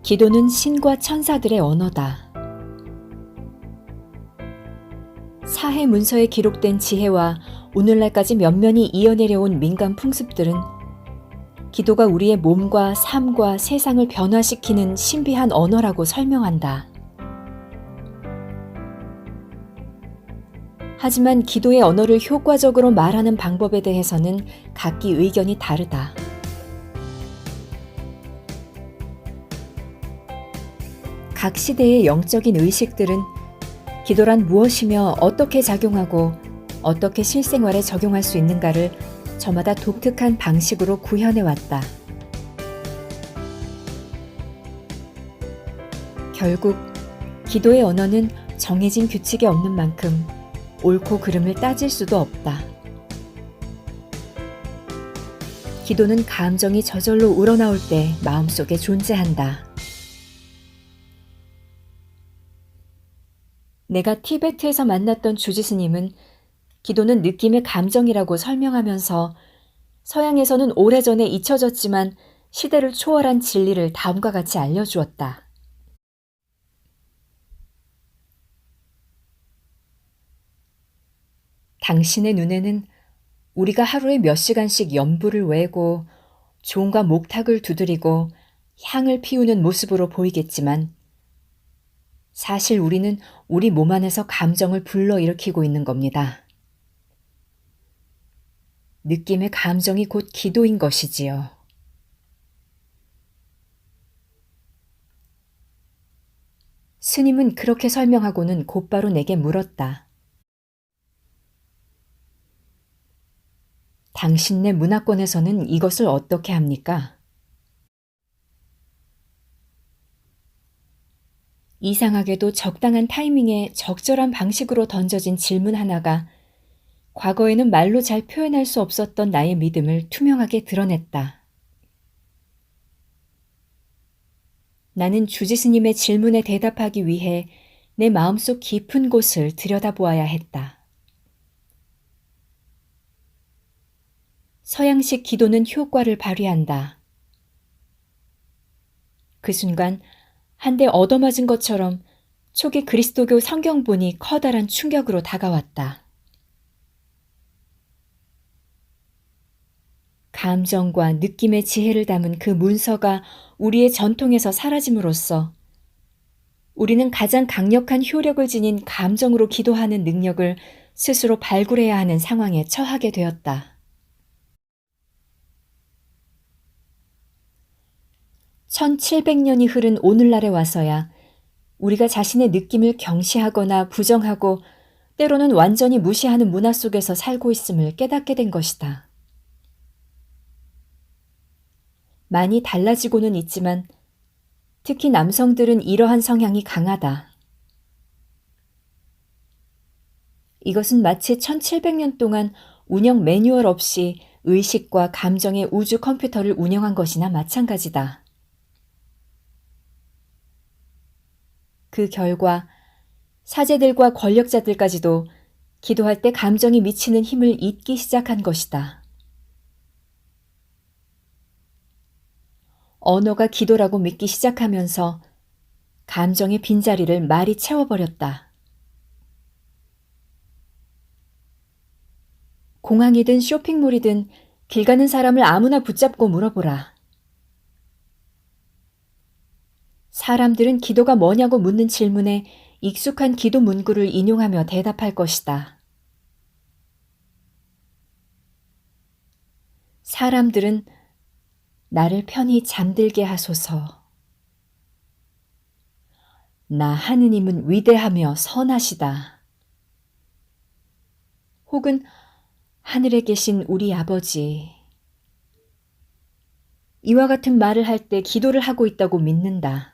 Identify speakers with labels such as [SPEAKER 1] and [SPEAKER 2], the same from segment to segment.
[SPEAKER 1] 기도는 신과 천사들의 언어다. 사해 문서에 기록된 지혜와 오늘날까지 면면이 이어내려온 민간 풍습들은 기도가 우리의 몸과 삶과 세상을 변화시키는 신비한 언어라고 설명한다. 하지만 기도의 언어를 효과적으로 말하는 방법에 대해서는 각기 의견이 다르다. 각 시대의 영적인 의식들은 기도란 무엇이며 어떻게 작용하고 어떻게 실생활에 적용할 수 있는가를 저마다 독특한 방식으로 구현해왔다. 결국 기도의 언어는 정해진 규칙이 없는 만큼 옳고 그름을 따질 수도 없다. 기도는 감정이 저절로 우러나올 때 마음속에 존재한다. 내가 티베트에서 만났던 주지스님은 기도는 느낌의 감정이라고 설명하면서 서양에서는 오래전에 잊혀졌지만 시대를 초월한 진리를 다음과 같이 알려주었다. 당신의 눈에는 우리가 하루에 몇 시간씩 연불을 외고 종과 목탁을 두드리고 향을 피우는 모습으로 보이겠지만 사실 우리는 우리 몸 안에서 감정을 불러일으키고 있는 겁니다. 느낌의 감정이 곧 기도인 것이지요. 스님은 그렇게 설명하고는 곧바로 내게 물었다. 당신네 문화권에서는 이것을 어떻게 합니까? 이상하게도 적당한 타이밍에 적절한 방식으로 던져진 질문 하나가 과거에는 말로 잘 표현할 수 없었던 나의 믿음을 투명하게 드러냈다. 나는 주지스님의 질문에 대답하기 위해 내 마음속 깊은 곳을 들여다보아야 했다. 서양식 기도는 효과를 발휘한다. 그 순간 한 대 얻어맞은 것처럼 초기 그리스도교 성경본이 커다란 충격으로 다가왔다. 감정과 느낌의 지혜를 담은 그 문서가 우리의 전통에서 사라짐으로써 우리는 가장 강력한 효력을 지닌 감정으로 기도하는 능력을 스스로 발굴해야 하는 상황에 처하게 되었다. 1700년이 흐른 오늘날에 와서야 우리가 자신의 느낌을 경시하거나 부정하고 때로는 완전히 무시하는 문화 속에서 살고 있음을 깨닫게 된 것이다. 많이 달라지고는 있지만 특히 남성들은 이러한 성향이 강하다. 이것은 마치 1700년 동안 운영 매뉴얼 없이 의식과 감정의 우주 컴퓨터를 운영한 것이나 마찬가지다. 그 결과 사제들과 권력자들까지도 기도할 때 감정이 미치는 힘을 잊기 시작한 것이다. 언어가 기도라고 믿기 시작하면서 감정의 빈자리를 말이 채워버렸다. 공항이든 쇼핑몰이든 길 가는 사람을 아무나 붙잡고 물어보라. 사람들은 기도가 뭐냐고 묻는 질문에 익숙한 기도 문구를 인용하며 대답할 것이다. 사람들은 나를 편히 잠들게 하소서. 나 하느님은 위대하며 선하시다. 혹은 하늘에 계신 우리 아버지. 이와 같은 말을 할 때 기도를 하고 있다고 믿는다.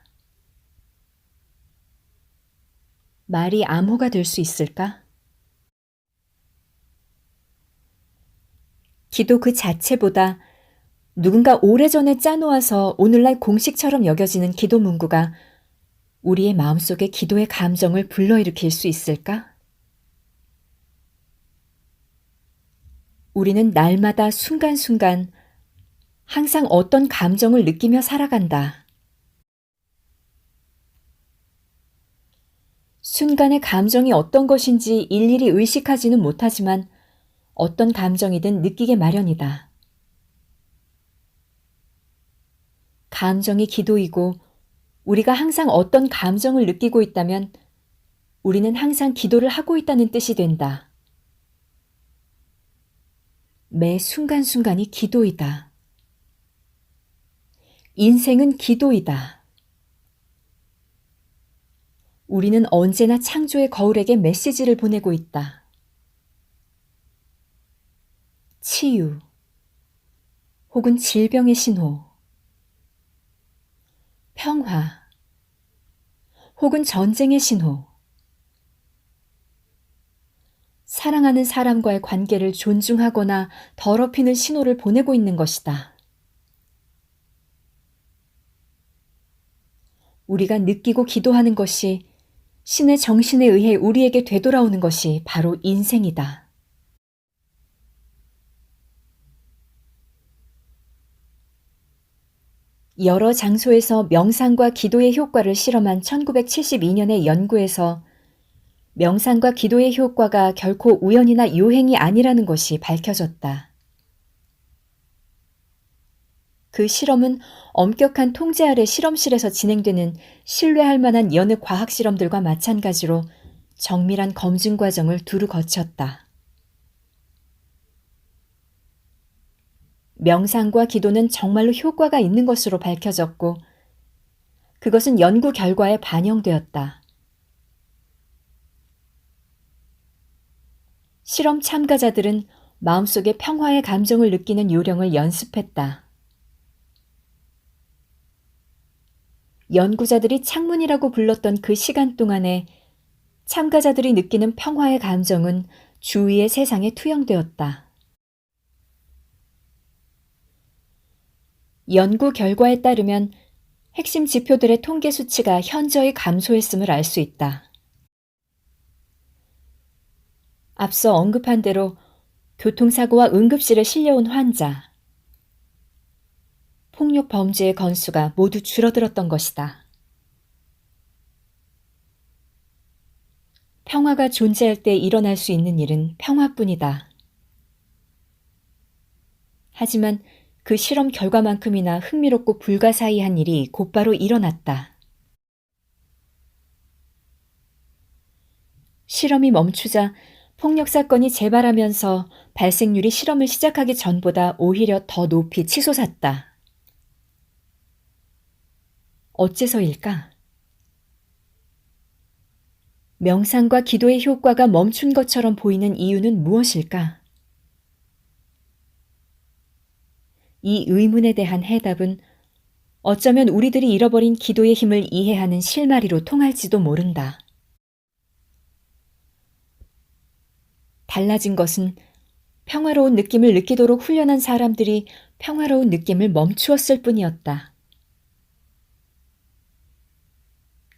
[SPEAKER 1] 말이 암호가 될 수 있을까? 기도 그 자체보다 누군가 오래전에 짜놓아서 오늘날 공식처럼 여겨지는 기도 문구가 우리의 마음속에 기도의 감정을 불러일으킬 수 있을까? 우리는 날마다 순간순간 항상 어떤 감정을 느끼며 살아간다. 순간의 감정이 어떤 것인지 일일이 의식하지는 못하지만 어떤 감정이든 느끼게 마련이다. 감정이 기도이고 우리가 항상 어떤 감정을 느끼고 있다면 우리는 항상 기도를 하고 있다는 뜻이 된다. 매 순간순간이 기도이다. 인생은 기도이다. 우리는 언제나 창조의 거울에게 메시지를 보내고 있다. 치유, 혹은 질병의 신호, 평화, 혹은 전쟁의 신호, 사랑하는 사람과의 관계를 존중하거나 더럽히는 신호를 보내고 있는 것이다. 우리가 느끼고 기도하는 것이 신의 정신에 의해 우리에게 되돌아오는 것이 바로 인생이다. 여러 장소에서 명상과 기도의 효과를 실험한 1972년의 연구에서 명상과 기도의 효과가 결코 우연이나 요행이 아니라는 것이 밝혀졌다. 그 실험은 엄격한 통제 아래 실험실에서 진행되는 신뢰할 만한 여느 과학 실험들과 마찬가지로 정밀한 검증 과정을 두루 거쳤다. 명상과 기도는 정말로 효과가 있는 것으로 밝혀졌고 그것은 연구 결과에 반영되었다. 실험 참가자들은 마음속에 평화의 감정을 느끼는 요령을 연습했다. 연구자들이 창문이라고 불렀던 그 시간 동안에 참가자들이 느끼는 평화의 감정은 주위의 세상에 투영되었다. 연구 결과에 따르면 핵심 지표들의 통계 수치가 현저히 감소했음을 알 수 있다. 앞서 언급한 대로 교통사고와 응급실에 실려온 환자, 폭력 범죄의 건수가 모두 줄어들었던 것이다. 평화가 존재할 때 일어날 수 있는 일은 평화뿐이다. 하지만 그 실험 결과만큼이나 흥미롭고 불가사의한 일이 곧바로 일어났다. 실험이 멈추자 폭력 사건이 재발하면서 발생률이 실험을 시작하기 전보다 오히려 더 높이 치솟았다. 어째서일까? 명상과 기도의 효과가 멈춘 것처럼 보이는 이유는 무엇일까? 이 의문에 대한 해답은 어쩌면 우리들이 잃어버린 기도의 힘을 이해하는 실마리로 통할지도 모른다. 달라진 것은 평화로운 느낌을 느끼도록 훈련한 사람들이 평화로운 느낌을 멈추었을 뿐이었다.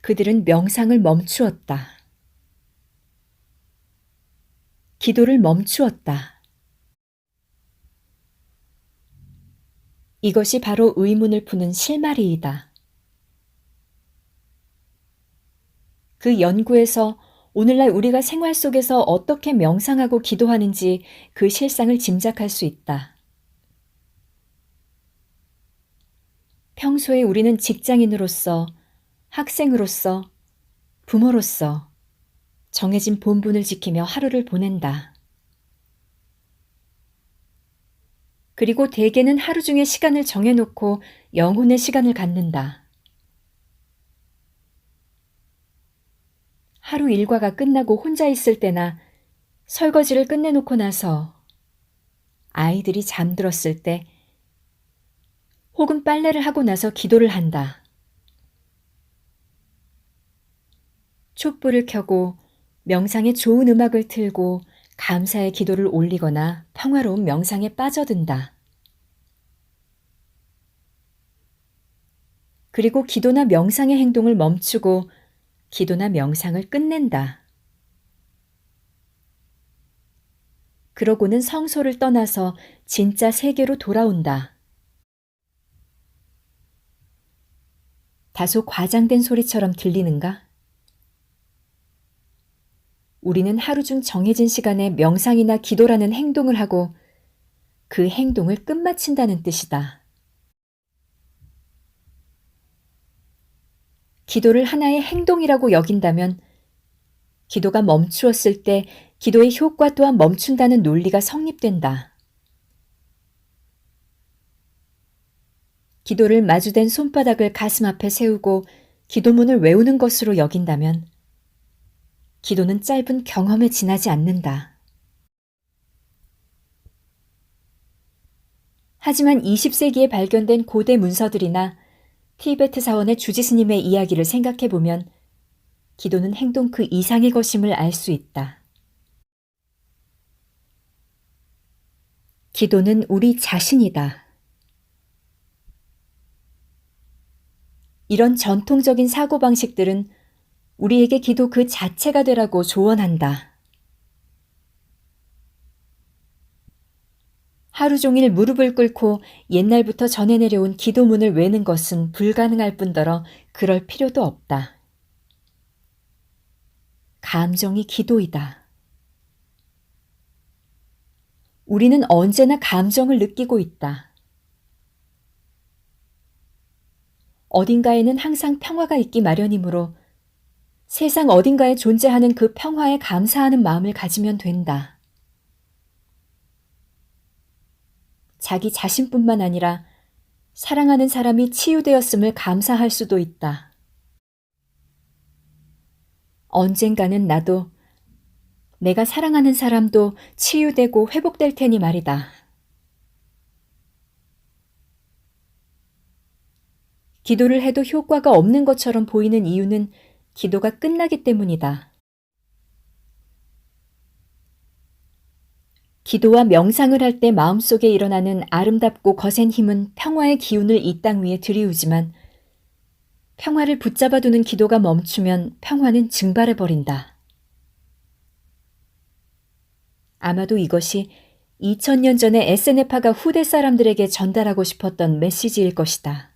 [SPEAKER 1] 그들은 명상을 멈추었다. 기도를 멈추었다. 이것이 바로 의문을 푸는 실마리이다. 그 연구에서 오늘날 우리가 생활 속에서 어떻게 명상하고 기도하는지 그 실상을 짐작할 수 있다. 평소에 우리는 직장인으로서, 학생으로서, 부모로서 정해진 본분을 지키며 하루를 보낸다. 그리고 대개는 하루 중에 시간을 정해놓고 영혼의 시간을 갖는다. 하루 일과가 끝나고 혼자 있을 때나 설거지를 끝내놓고 나서 아이들이 잠들었을 때 혹은 빨래를 하고 나서 기도를 한다. 촛불을 켜고 명상에 좋은 음악을 틀고 감사의 기도를 올리거나 평화로운 명상에 빠져든다. 그리고 기도나 명상의 행동을 멈추고 기도나 명상을 끝낸다. 그러고는 성소를 떠나서 진짜 세계로 돌아온다. 다소 과장된 소리처럼 들리는가? 우리는 하루 중 정해진 시간에 명상이나 기도라는 행동을 하고 그 행동을 끝마친다는 뜻이다. 기도를 하나의 행동이라고 여긴다면 기도가 멈추었을 때 기도의 효과 또한 멈춘다는 논리가 성립된다. 기도를 마주댄 손바닥을 가슴 앞에 세우고 기도문을 외우는 것으로 여긴다면 기도는 짧은 경험에 지나지 않는다. 하지만 20세기에 발견된 고대 문서들이나 티베트 사원의 주지 스님의 이야기를 생각해보면 기도는 행동 그 이상의 것임을 알 수 있다. 기도는 우리 자신이다. 이런 전통적인 사고방식들은 우리에게 기도 그 자체가 되라고 조언한다. 하루 종일 무릎을 꿇고 옛날부터 전해 내려온 기도문을 외는 것은 불가능할 뿐더러 그럴 필요도 없다. 감정이 기도이다. 우리는 언제나 감정을 느끼고 있다. 어딘가에는 항상 평화가 있기 마련이므로 세상 어딘가에 존재하는 그 평화에 감사하는 마음을 가지면 된다. 자기 자신뿐만 아니라 사랑하는 사람이 치유되었음을 감사할 수도 있다. 언젠가는 나도 내가 사랑하는 사람도 치유되고 회복될 테니 말이다. 기도를 해도 효과가 없는 것처럼 보이는 이유는 기도가 끝나기 때문이다. 기도와 명상을 할 때 마음속에 일어나는 아름답고 거센 힘은 평화의 기운을 이 땅 위에 들이우지만 평화를 붙잡아두는 기도가 멈추면 평화는 증발해버린다. 아마도 이것이 2000년 전에 에세네파가 후대 사람들에게 전달하고 싶었던 메시지일 것이다.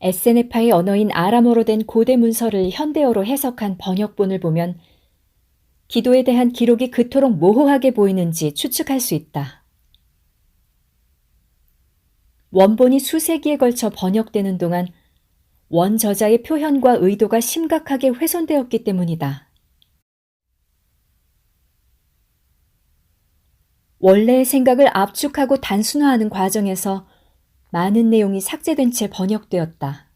[SPEAKER 1] 에세네파의 언어인 아람어로 된 고대 문서를 현대어로 해석한 번역본을 보면 기도에 대한 기록이 그토록 모호하게 보이는지 추측할 수 있다. 원본이 수세기에 걸쳐 번역되는 동안 원저자의 표현과 의도가 심각하게 훼손되었기 때문이다. 원래의 생각을 압축하고 단순화하는 과정에서 많은 내용이 삭제된 채 번역되었다.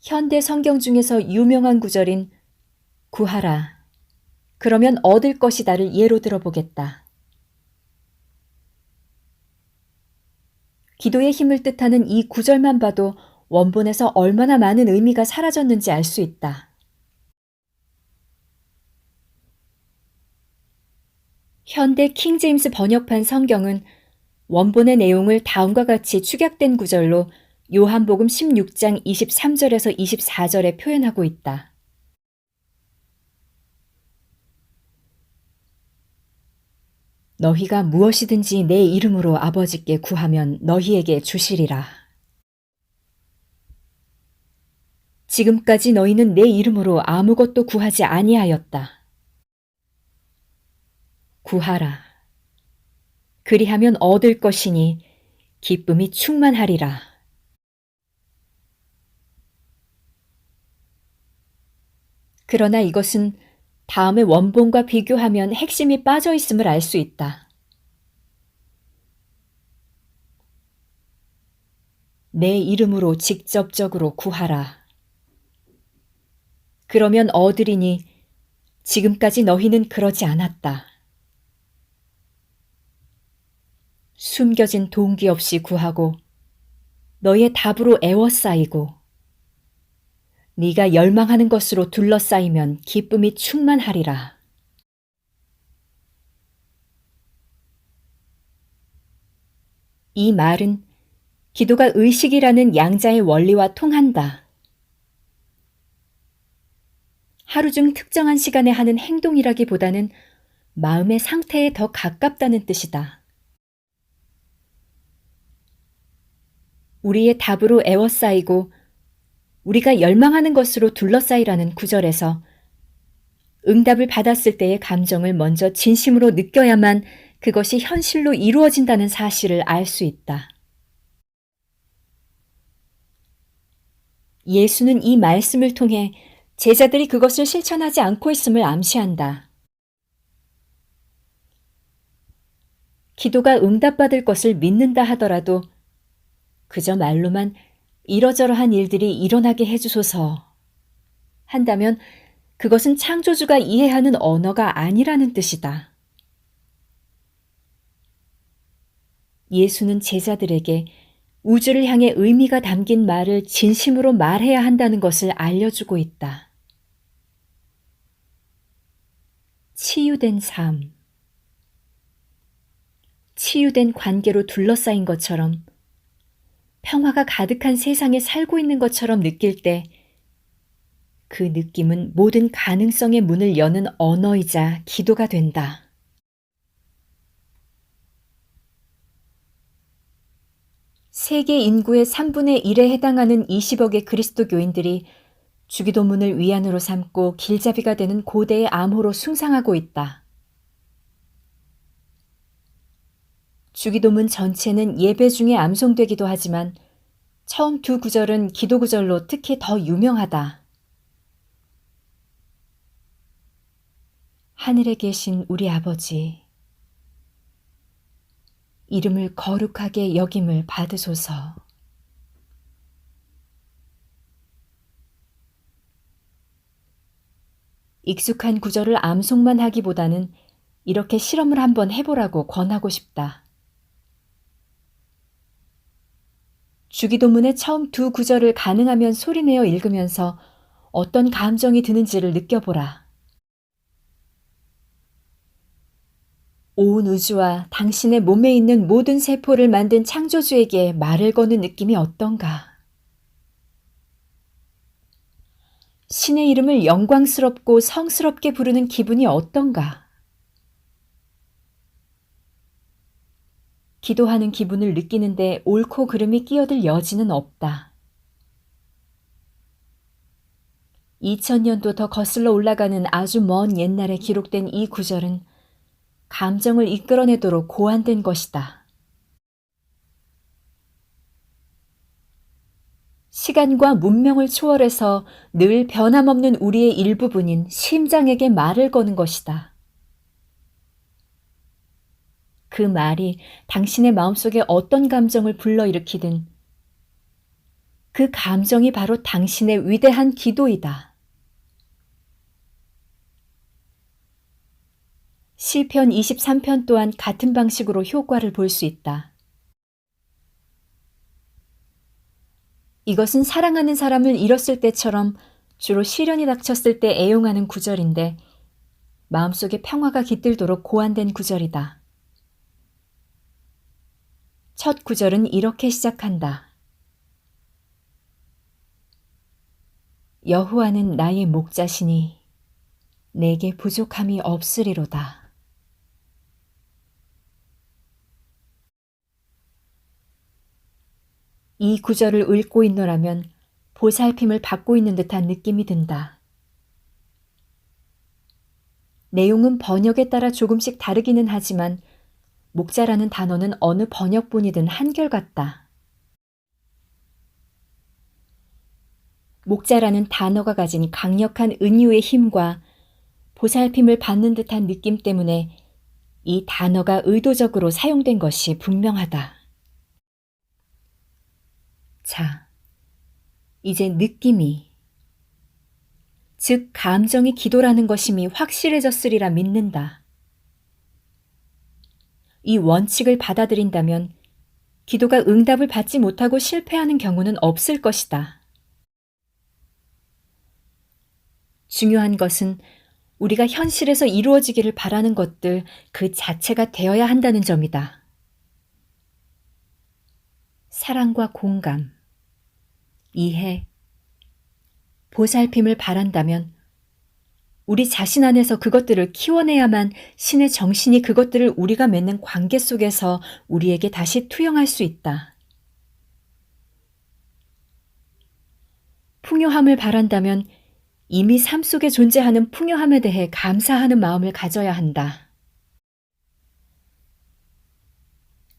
[SPEAKER 1] 현대 성경 중에서 유명한 구절인 구하라, 그러면 얻을 것이다를 예로 들어보겠다. 기도의 힘을 뜻하는 이 구절만 봐도 원본에서 얼마나 많은 의미가 사라졌는지 알 수 있다. 현대 킹제임스 번역판 성경은 원본의 내용을 다음과 같이 축약된 구절로 요한복음 16장 23절에서 24절에 표현하고 있다. 너희가 무엇이든지 내 이름으로 아버지께 구하면 너희에게 주시리라. 지금까지 너희는 내 이름으로 아무것도 구하지 아니하였다. 구하라. 그리하면 얻을 것이니 기쁨이 충만하리라. 그러나 이것은 다음의 원본과 비교하면 핵심이 빠져 있음을 알 수 있다. 내 이름으로 직접적으로 구하라. 그러면 얻으리니 지금까지 너희는 그러지 않았다. 숨겨진 동기 없이 구하고 너의 답으로 애워싸이고 네가 열망하는 것으로 둘러싸이면 기쁨이 충만하리라. 이 말은 기도가 의식이라는 양자의 원리와 통한다. 하루 중 특정한 시간에 하는 행동이라기보다는 마음의 상태에 더 가깝다는 뜻이다. 우리의 답으로 애워싸이고 우리가 열망하는 것으로 둘러싸이라는 구절에서 응답을 받았을 때의 감정을 먼저 진심으로 느껴야만 그것이 현실로 이루어진다는 사실을 알 수 있다. 예수는 이 말씀을 통해 제자들이 그것을 실천하지 않고 있음을 암시한다. 기도가 응답받을 것을 믿는다 하더라도 그저 말로만 이러저러한 일들이 일어나게 해주소서 한다면 그것은 창조주가 이해하는 언어가 아니라는 뜻이다. 예수는 제자들에게 우주를 향해 의미가 담긴 말을 진심으로 말해야 한다는 것을 알려주고 있다. 치유된 삶, 치유된 관계로 둘러싸인 것처럼 평화가 가득한 세상에 살고 있는 것처럼 느낄 때 그 느낌은 모든 가능성의 문을 여는 언어이자 기도가 된다. 세계 인구의 3분의 1에 해당하는 20억의 그리스도교인들이 주기도문을 위안으로 삼고 길잡이가 되는 고대의 암호로 숭상하고 있다. 주기도문 전체는 예배 중에 암송되기도 하지만 처음 두 구절은 기도 구절로 특히 더 유명하다. 하늘에 계신 우리 아버지, 이름을 거룩하게 여김을 받으소서. 익숙한 구절을 암송만 하기보다는 이렇게 실험을 한번 해보라고 권하고 싶다. 주기도문의 처음 두 구절을 가능하면 소리내어 읽으면서 어떤 감정이 드는지를 느껴보라. 온 우주와 당신의 몸에 있는 모든 세포를 만든 창조주에게 말을 거는 느낌이 어떤가? 신의 이름을 영광스럽고 성스럽게 부르는 기분이 어떤가? 기도하는 기분을 느끼는데 옳고 그름이 끼어들 여지는 없다. 2000년도 더 거슬러 올라가는 아주 먼 옛날에 기록된 이 구절은 감정을 이끌어내도록 고안된 것이다. 시간과 문명을 초월해서 늘 변함없는 우리의 일부분인 심장에게 말을 거는 것이다. 그 말이 당신의 마음속에 어떤 감정을 불러일으키든 그 감정이 바로 당신의 위대한 기도이다. 시편 23편 또한 같은 방식으로 효과를 볼 수 있다. 이것은 사랑하는 사람을 잃었을 때처럼 주로 시련이 닥쳤을 때 애용하는 구절인데 마음속에 평화가 깃들도록 고안된 구절이다. 첫 구절은 이렇게 시작한다. 여호와는 나의 목자시니 내게 부족함이 없으리로다. 이 구절을 읽고 있노라면 보살핌을 받고 있는 듯한 느낌이 든다. 내용은 번역에 따라 조금씩 다르기는 하지만 목자라는 단어는 어느 번역본이든 한결같다. 목자라는 단어가 가진 강력한 은유의 힘과 보살핌을 받는 듯한 느낌 때문에 이 단어가 의도적으로 사용된 것이 분명하다. 자, 이제 느낌이, 즉 감정이 기도라는 것임이 확실해졌으리라 믿는다. 이 원칙을 받아들인다면 기도가 응답을 받지 못하고 실패하는 경우는 없을 것이다. 중요한 것은 우리가 현실에서 이루어지기를 바라는 것들 그 자체가 되어야 한다는 점이다. 사랑과 공감, 이해, 보살핌을 바란다면 우리 자신 안에서 그것들을 키워내야만 신의 정신이 그것들을 우리가 맺는 관계 속에서 우리에게 다시 투영할 수 있다. 풍요함을 바란다면 이미 삶 속에 존재하는 풍요함에 대해 감사하는 마음을 가져야 한다.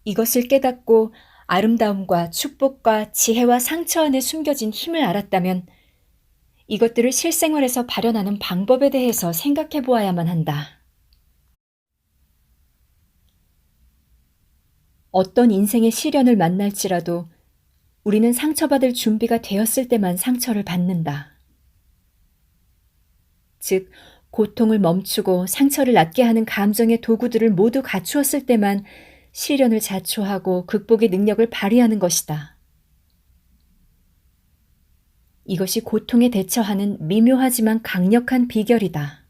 [SPEAKER 1] 이것을 깨닫고 아름다움과 축복과 지혜와 상처 안에 숨겨진 힘을 알았다면 이것들을 실생활에서 발현하는 방법에 대해서 생각해 보아야만 한다. 어떤 인생의 시련을 만날지라도 우리는 상처받을 준비가 되었을 때만 상처를 받는다. 즉, 고통을 멈추고 상처를 낫게 하는 감정의 도구들을 모두 갖추었을 때만 시련을 자초하고 극복의 능력을 발휘하는 것이다. 이것이 고통에 대처하는 미묘하지만 강력한 비결이다.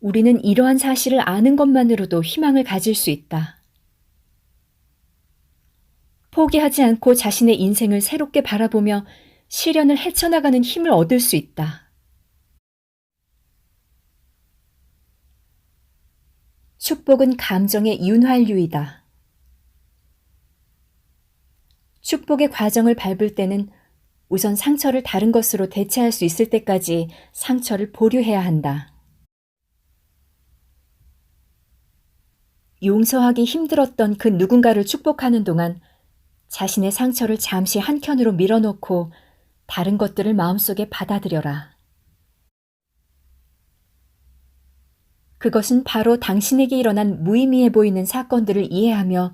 [SPEAKER 1] 우리는 이러한 사실을 아는 것만으로도 희망을 가질 수 있다. 포기하지 않고 자신의 인생을 새롭게 바라보며 시련을 헤쳐나가는 힘을 얻을 수 있다. 축복은 감정의 윤활유이다. 축복의 과정을 밟을 때는 우선 상처를 다른 것으로 대체할 수 있을 때까지 상처를 보류해야 한다. 용서하기 힘들었던 그 누군가를 축복하는 동안 자신의 상처를 잠시 한켠으로 밀어놓고 다른 것들을 마음속에 받아들여라. 그것은 바로 당신에게 일어난 무의미해 보이는 사건들을 이해하며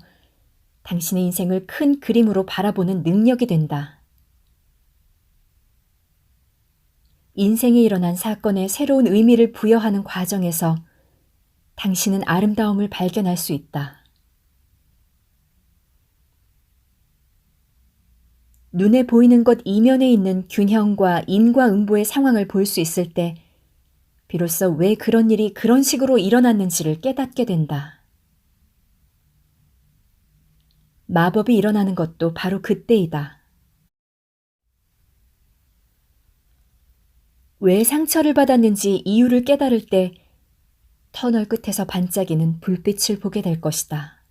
[SPEAKER 1] 당신의 인생을 큰 그림으로 바라보는 능력이 된다. 인생에 일어난 사건에 새로운 의미를 부여하는 과정에서 당신은 아름다움을 발견할 수 있다. 눈에 보이는 것 이면에 있는 균형과 인과응보의 상황을 볼 수 있을 때 비로소 왜 그런 일이 그런 식으로 일어났는지를 깨닫게 된다. 마법이 일어나는 것도 바로 그때이다. 왜 상처를 받았는지 이유를 깨달을 때 터널 끝에서 반짝이는 불빛을 보게 될 것이다.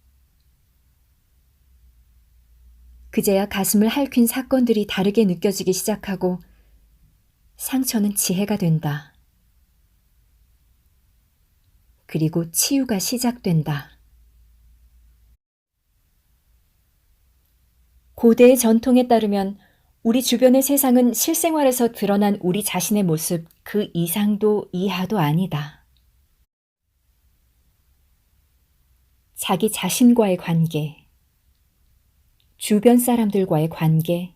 [SPEAKER 1] 그제야 가슴을 핥힌 사건들이 다르게 느껴지기 시작하고 상처는 지혜가 된다. 그리고 치유가 시작된다. 고대의 전통에 따르면 우리 주변의 세상은 실생활에서 드러난 우리 자신의 모습 그 이상도 이하도 아니다. 자기 자신과의 관계, 주변 사람들과의 관계,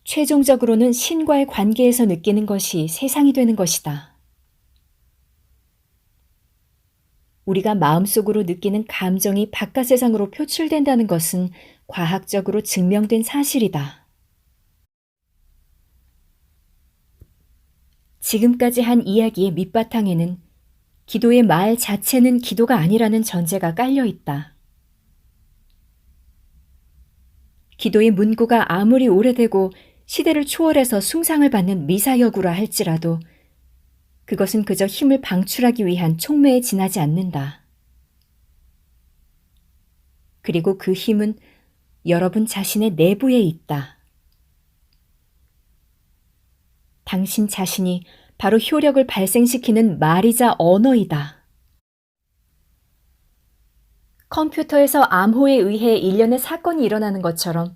[SPEAKER 1] 최종적으로는 신과의 관계에서 느끼는 것이 세상이 되는 것이다. 우리가 마음속으로 느끼는 감정이 바깥 세상으로 표출된다는 것은 과학적으로 증명된 사실이다. 지금까지 한 이야기의 밑바탕에는 기도의 말 자체는 기도가 아니라는 전제가 깔려 있다. 기도의 문구가 아무리 오래되고 시대를 초월해서 숭상을 받는 미사여구라 할지라도 그것은 그저 힘을 방출하기 위한 촉매에 지나지 않는다. 그리고 그 힘은 여러분 자신의 내부에 있다. 당신 자신이 바로 효력을 발생시키는 말이자 언어이다. 컴퓨터에서 암호에 의해 일련의 사건이 일어나는 것처럼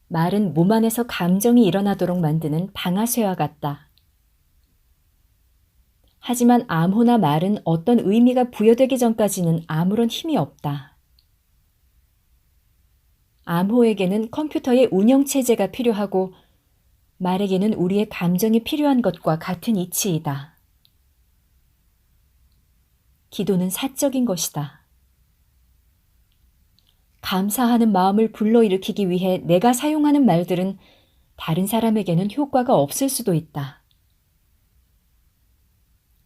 [SPEAKER 1] 말은 몸 안에서 감정이 일어나도록 만드는 방아쇠와 같다. 하지만 암호나 말은 어떤 의미가 부여되기 전까지는 아무런 힘이 없다. 암호에게는 컴퓨터의 운영체제가 필요하고 말에게는 우리의 감정이 필요한 것과 같은 이치이다. 기도는 사적인 것이다. 감사하는 마음을 불러일으키기 위해 내가 사용하는 말들은 다른 사람에게는 효과가 없을 수도 있다.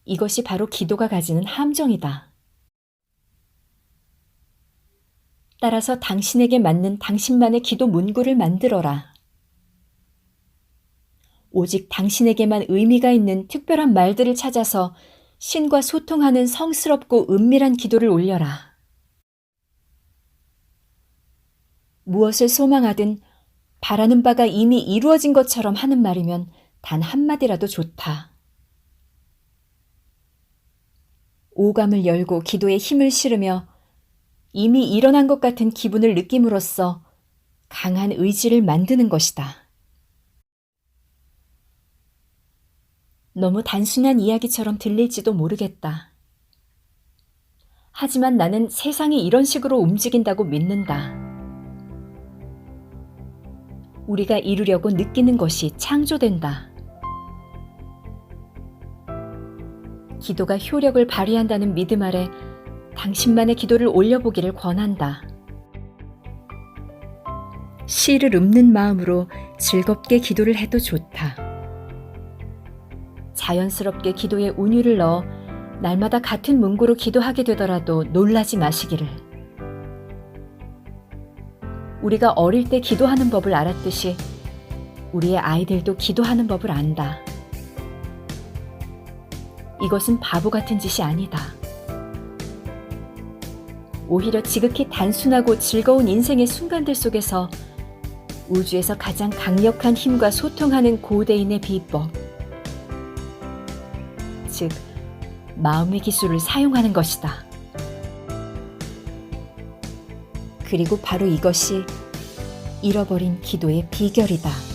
[SPEAKER 1] 이것이 바로 기도가 가지는 함정이다. 따라서 당신에게 맞는 당신만의 기도 문구를 만들어라. 오직 당신에게만 의미가 있는 특별한 말들을 찾아서 신과 소통하는 성스럽고 은밀한 기도를 올려라. 무엇을 소망하든 바라는 바가 이미 이루어진 것처럼 하는 말이면 단 한마디라도 좋다. 오감을 열고 기도에 힘을 실으며 이미 일어난 것 같은 기분을 느낌으로써 강한 의지를 만드는 것이다. 너무 단순한 이야기처럼 들릴지도 모르겠다. 하지만 나는 세상이 이런 식으로 움직인다고 믿는다. 우리가 이루려고 느끼는 것이 창조된다. 기도가 효력을 발휘한다는 믿음 아래 당신만의 기도를 올려보기를 권한다. 시를 읊는 마음으로 즐겁게 기도를 해도 좋다. 자연스럽게 기도에 운율을 넣어 날마다 같은 문구로 기도하게 되더라도 놀라지 마시기를. 우리가 어릴 때 기도하는 법을 알았듯이 우리의 아이들도 기도하는 법을 안다. 이것은 바보 같은 짓이 아니다. 오히려 지극히 단순하고 즐거운 인생의 순간들 속에서 우주에서 가장 강력한 힘과 소통하는 고대인의 비법, 즉 마음의 기술을 사용하는 것이다. 그리고 바로 이것이 잃어버린 기도의 비결이다.